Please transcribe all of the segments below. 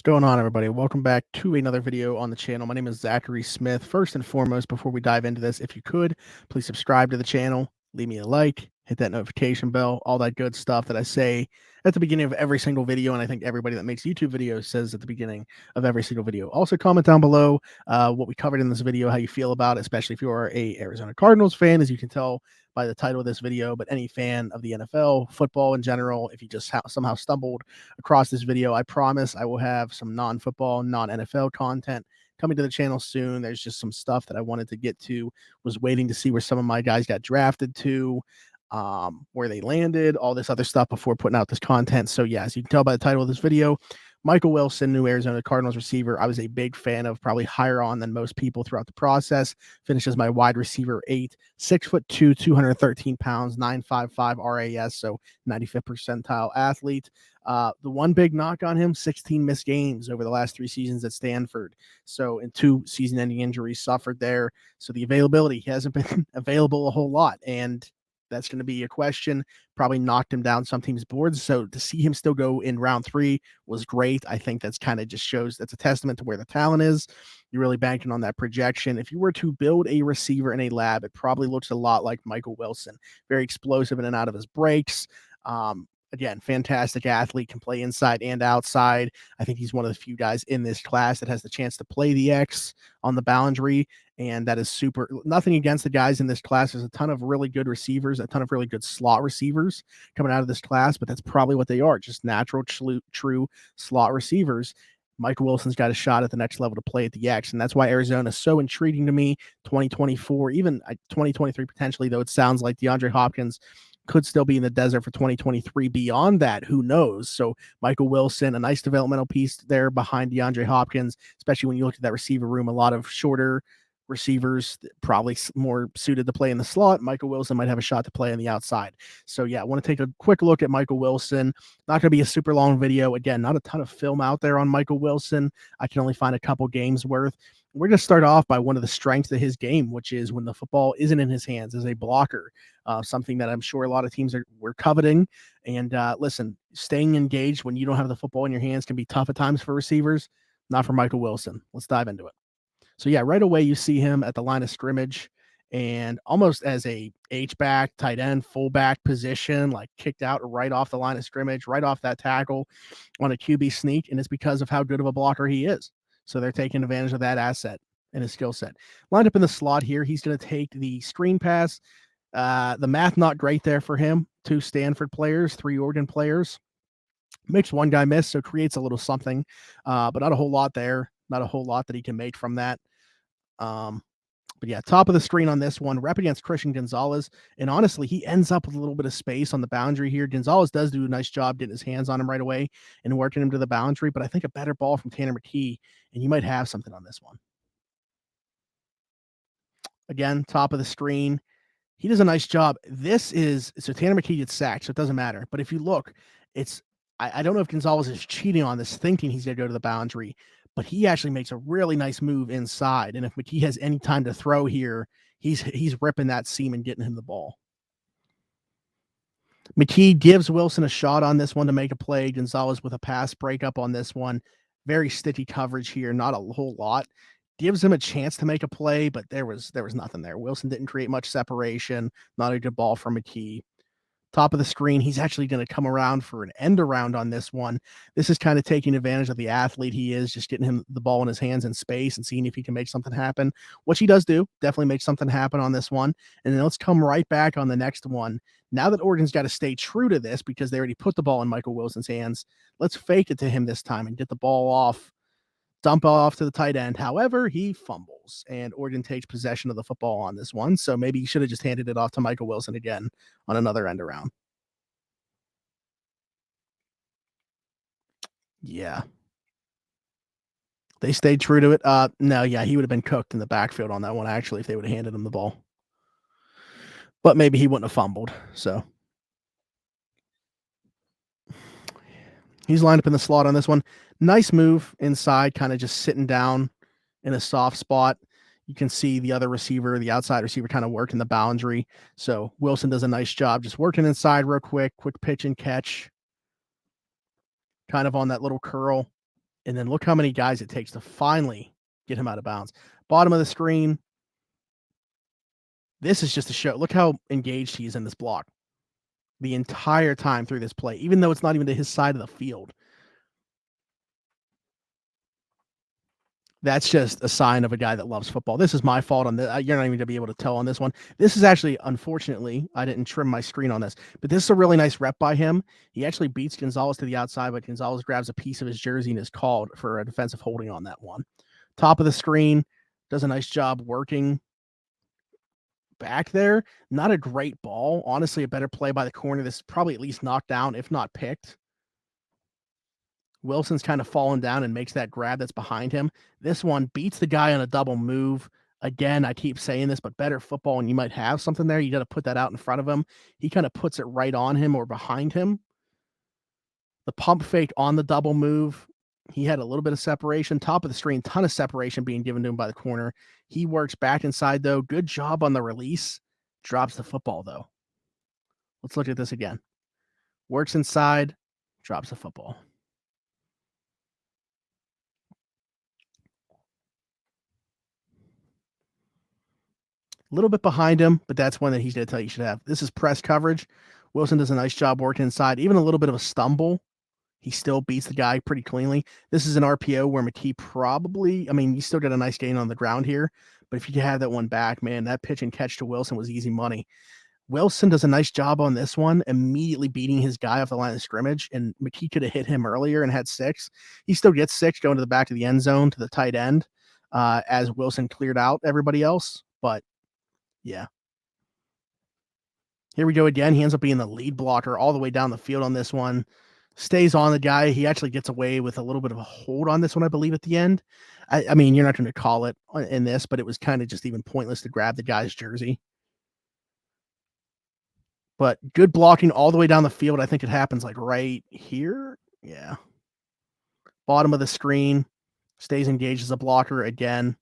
Going on, everybody? Welcome back to another video on the channel. My name is Zachary Smith. First and foremost, before we dive into this, if you could, please subscribe to the channel, leave me a like, hit that notification bell, all that good stuff that I say at the beginning of every single video, and I think everybody that makes YouTube videos says at the beginning of every single video. Also, comment down below what we covered in this video, how you feel about it, especially if you are a Arizona Cardinals fan, as you can tell by the title of this video, but any fan of the NFL, football in general, if you just somehow stumbled across this video, I promise I will have some non-football, non-NFL content coming to the channel soon. There's just some stuff that I wanted to get to, was waiting to see where some of my guys got drafted to, where they landed, all this other stuff before putting out this content. So yeah, as you can tell by the title of this video, Michael Wilson, new Arizona Cardinals receiver. I was a big fan of, probably higher on than most people throughout the process. Finishes my wide receiver 8, 6'2", 213 pounds, 9.55 RAS, so 95th percentile athlete. The one big knock on him, 16 missed games over the last 3 seasons at Stanford. So, in 2 season-ending injuries suffered there. So the availability, he hasn't been available a whole lot, and that's going to be a question. Probably knocked him down some teams' boards. So to see him still go in round 3 was great. I think that's kind of just shows that's a testament to where the talent is. You're really banking on that projection. If you were to build a receiver in a lab, it probably looks a lot like Michael Wilson. Very explosive in and out of his breaks. Again, fantastic athlete, can play inside and outside. I think he's one of the few guys in this class that has the chance to play the X on the boundary, and that is super. Nothing against the guys in this class. There's a ton of really good receivers, a ton of really good slot receivers coming out of this class, but that's probably what they are, just natural, true slot receivers. Michael Wilson's got a shot at the next level to play at the X, and that's why Arizona is so intriguing to me. 2024, even 2023 potentially, though it sounds like DeAndre Hopkins could still be in the desert for 2023. Beyond that, who knows? So Michael Wilson, a nice developmental piece there behind DeAndre Hopkins, especially when you look at that receiver room, a lot of shorter receivers, probably more suited to play in the slot. Michael Wilson might have a shot to play on the outside. So yeah, I want to take a quick look at Michael Wilson. Not going to be a super long video. Again, not a ton of film out there on Michael Wilson. I can only find a couple games worth. We're going to start off by one of the strengths of his game, which is when the football isn't in his hands as a blocker, something that I'm sure a lot of teams were coveting. And listen, staying engaged when you don't have the football in your hands can be tough at times for receivers. Not for Michael Wilson. Let's dive into it. So yeah, right away you see him at the line of scrimmage and almost as a H-back, tight end, fullback position, like kicked out right off the line of scrimmage, right off that tackle on a QB sneak. And it's because of how good of a blocker he is. So they're taking advantage of that asset and his skill set. Lined up in the slot here, he's going to take the screen pass. The math not great there for him. 2 Stanford players, 3 Oregon players. Makes one guy miss, so creates a little something, but not a whole lot there. Not a whole lot that he can make from that. But yeah, top of the screen on this one, rep against Christian Gonzalez. And honestly, he ends up with a little bit of space on the boundary here. Gonzalez does do a nice job getting his hands on him right away and working him to the boundary. But I think a better ball from Tanner McKee, and you might have something on this one. Again, top of the screen. He does a nice job. This is, so Tanner McKee gets sacked, so it doesn't matter. But if you look, it's, I don't know if Gonzalez is cheating on this, thinking he's going to go to the boundary, but he actually makes a really nice move inside. And if McKee has any time to throw here, he's ripping that seam and getting him the ball. McKee gives Wilson a shot on this one to make a play. Gonzalez with a pass breakup on this one. Very sticky coverage here, not a whole lot. Gives him a chance to make a play, but there was nothing there. Wilson didn't create much separation. Not a good ball from McKee. Top of the screen, he's actually going to come around for an end around on this one. This is kind of taking advantage of the athlete he is, just getting him the ball in his hands in space and seeing if he can make something happen, which he does do. Definitely make something happen on this one. And then let's come right back on the next one. Now that Oregon's got to stay true to this because they already put the ball in Michael Wilson's hands, let's fake it to him this time and get the ball off, dump off to the tight end. However, he fumbles, and Oregon takes possession of the football on this one. So maybe he should have just handed it off to Michael Wilson again on another end around. Yeah. They stayed true to it. No, yeah, he would have been cooked in the backfield on that one, actually, if they would have handed him the ball. But maybe he wouldn't have fumbled. So he's lined up in the slot on this one. Nice move inside, kind of just sitting down in a soft spot. You can see the other receiver, the outside receiver, kind of working the boundary. So Wilson does a nice job just working inside real quick pitch and catch, kind of on that little curl. And then look how many guys it takes to finally get him out of bounds. Bottom of the screen. This is just to show. Look how engaged he is in this block the entire time through this play, even though it's not even to his side of the field. That's just a sign of a guy that loves football. This is my fault on this. You're not even going to be able to tell on this one. This is actually, unfortunately, I didn't trim my screen on this, but this is a really nice rep by him. He actually beats Gonzalez to the outside, but Gonzalez grabs a piece of his jersey and is called for a defensive holding on that one. Top of the screen, does a nice job working back there. Not a great ball. Honestly, a better play by the corner. This is probably at least knocked down, if not picked. Wilson's kind of fallen down and makes that grab that's behind him. This one beats the guy on a double move. Again, I keep saying this, but better football, and you might have something there. You got to put that out in front of him. He kind of puts it right on him or behind him. The pump fake on the double move. He had a little bit of separation. Top of the screen, ton of separation being given to him by the corner. He works back inside, though. Good job on the release. Drops the football, though. Let's look at this again. Works inside, drops the football. A little bit behind him, but that's one that he's going to tell you should have. This is press coverage. Wilson does a nice job working inside. Even a little bit of a stumble. He still beats the guy pretty cleanly. This is an RPO where McKee probably, I mean, you still got a nice gain on the ground here, but if you could have that one back, man, that pitch and catch to Wilson was easy money. Wilson does a nice job on this one, immediately beating his guy off the line of scrimmage, and McKee could have hit him earlier and had 6. He still gets 6 going to the back of the end zone to the tight end as Wilson cleared out everybody else, but yeah. Here we go again. He ends up being the lead blocker all the way down the field on this one. Stays on the guy. He actually gets away with a little bit of a hold on this one, I believe, at the end. I mean, you're not going to call it in this, but it was kind of just even pointless to grab the guy's jersey. But good blocking all the way down the field. I think it happens like right here. Yeah. Bottom of the screen. Stays engaged as a blocker again.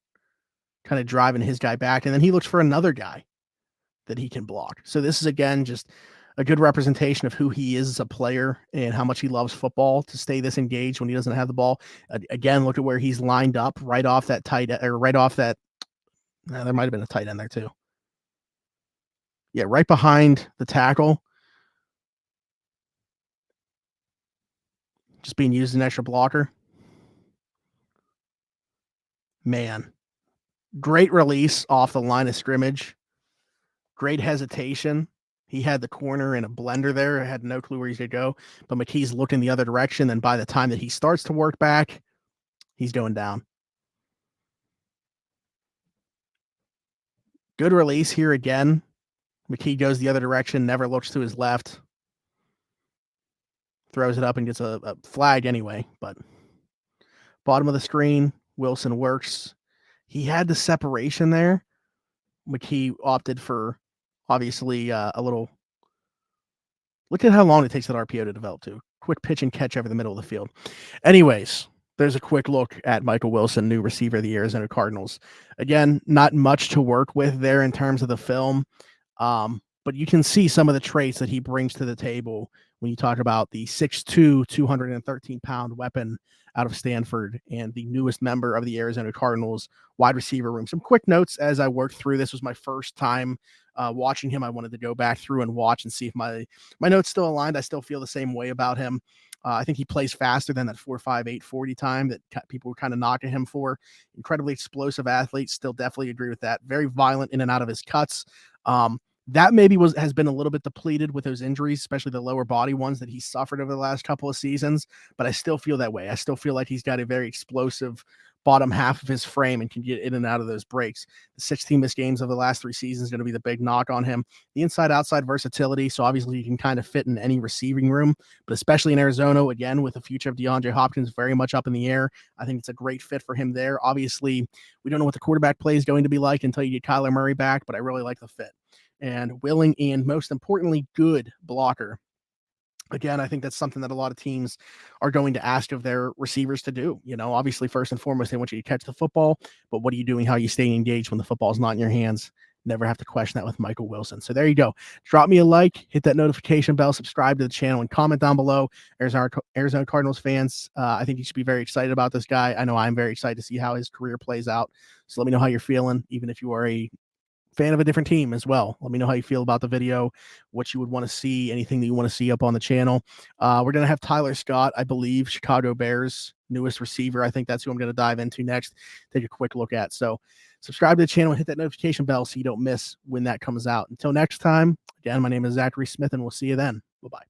Kind of driving his guy back. And then he looks for another guy that he can block. So this is, again, just a good representation of who he is as a player and how much he loves football to stay this engaged when he doesn't have the ball. Again, look at where he's lined up right off that tight end, or right off that. There might have been a tight end there too. Yeah, right behind the tackle. Just being used as an extra blocker. Man, great release off the line of scrimmage. Great hesitation. He had the corner in a blender there. I had no clue where he's going to go, but McKee's looking the other direction. And by the time that he starts to work back, he's going down. Good release here again. McKee goes the other direction, never looks to his left. Throws it up and gets a flag anyway, but bottom of the screen, Wilson works. He had the separation there. McKee opted for, obviously, a little. Look at how long it takes that RPO to develop to. Quick pitch and catch over the middle of the field. Anyways, there's a quick look at Michael Wilson, new receiver of the Arizona Cardinals. Again, not much to work with there in terms of the film, but you can see some of the traits that he brings to the table when you talk about the 6'2", 213-pound weapon out of Stanford and the newest member of the Arizona Cardinals wide receiver room. Some quick notes as I worked through. This was my first time watching him. I wanted to go back through and watch and see if my notes still aligned. I still feel the same way about him. I think he plays faster than that 4.58 40 time that people were kind of knocking him for. Incredibly explosive athlete. Still definitely agree with that. Very violent in and out of his cuts. That maybe has been a little bit depleted with those injuries, especially the lower body ones that he suffered over the last couple of seasons. But I still feel that way. I still feel like he's got a very explosive bottom half of his frame and can get in and out of those breaks. The 16 missed games of the last 3 seasons is going to be the big knock on him. The inside-outside versatility, so obviously you can kind of fit in any receiving room, but especially in Arizona, again, with the future of DeAndre Hopkins very much up in the air, I think it's a great fit for him there. Obviously, we don't know what the quarterback play is going to be like until you get Kyler Murray back, but I really like the fit. And willing and, most importantly, good blocker. Again, I think that's something that a lot of teams are going to ask of their receivers to do. You know, obviously, first and foremost, they want you to catch the football, but what are you doing? How are you staying engaged when the football's not in your hands? never have to question that with Michael Wilson. So there you go. Drop me a like, hit that notification bell, subscribe to the channel, and comment down below. Arizona Cardinals fans, I think you should be very excited about this guy. I know I'm very excited to see how his career plays out. So let me know how you're feeling, even if you are a fan of a different team as well. Let me know how you feel about the video, what you would want to see, anything that you want to see up on the channel. We're going to have Tyler Scott, I believe, Chicago Bears newest receiver. I think that's who I'm going to dive into next, take a quick look at. So subscribe to the channel and hit that notification bell so you don't miss when that comes out. Until next time, again, my name is Zachary Smith, and we'll see you then. Bye-bye.